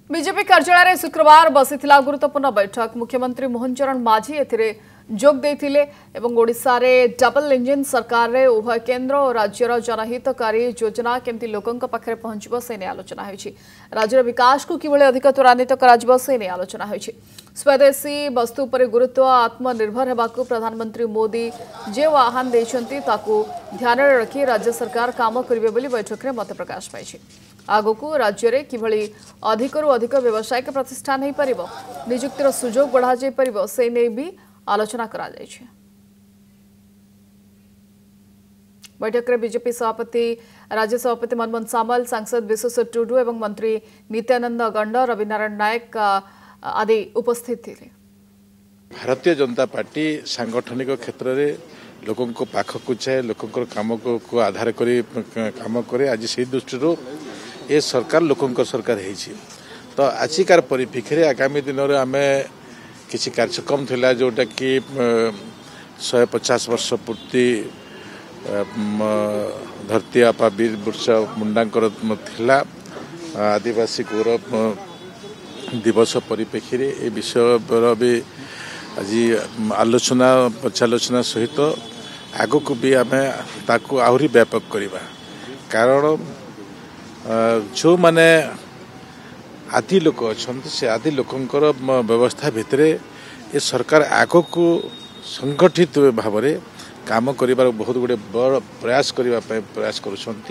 BJP कार्यालय शुक्रवार बसीथिला गुरुत्वपूर्ण बैठक मुख्यमंत्री मोहन चरण माझी एथिरे जोग देथिले एवं ओडिशा रे डबल इंजिन सरकार रे उभय केंद्र और राज्यर जनहितकारी योजना केमती लोकंक पाखरे पहुंचबो से ने आलोचना होईछि। राज्यर विकास को किभले अधिक त्वरान्वित कराजिबो से ने आलोचना होईछि। स्वदेशी वस्तु पर गुरुत्व आत्मनिर्भर हेबाकू प्रधानमंत्री मोदी जे आह्वान दैछन्ती ताकू ध्यान रखी राज्य सरकार काम करिवे बोली बैठक रे मत प्रकाश पाइछि। आगकू राज्य रे किभली अधिकरु अधिक व्यावसायिक प्रतिष्ठान हो पारिबो नियुक्तिर सुजोग बढ़ा जाय पारिबो से नै भी आलोचना करा जाय छै। बैठक में बीजेपी सभापति राज्य सभापति मनमोहन सामल, सांसद विश्वेश्वर टुडू एवं मंत्री नित्यानंद गंड, रविनारायण नायक आदि उपस्थित थे। भारतीय जनता पार्टी सांगठनिक क्षेत्र में लोकों को पाखक चाहे लोकों काम को आधार करी काम करे। आज से दृष्टि ये सरकार लोकों सरकार है तो आजिकार परिप्रेक्षी में आगामी दिन में आम किसी कार्यक्रम थिला जोटा कि 150 वर्ष पूर्ति धरती आपा वीर बिरसा मुंडांकर थिला आदिवासी गौरव दिवस परिप्रेक्षी में ये विषय पर भी आज आलोचना पचालोचना सहित आग को भी आम ताकू आहरी व्यापक करवा। कारण जो माने आदि लोक अच्छा से आदि लोकंकर व्यवस्था भितर ये सरकार आग को संगठित भाव में काम कर बहुत गुड़े बड़ प्रयास करने प्रयास करुँच।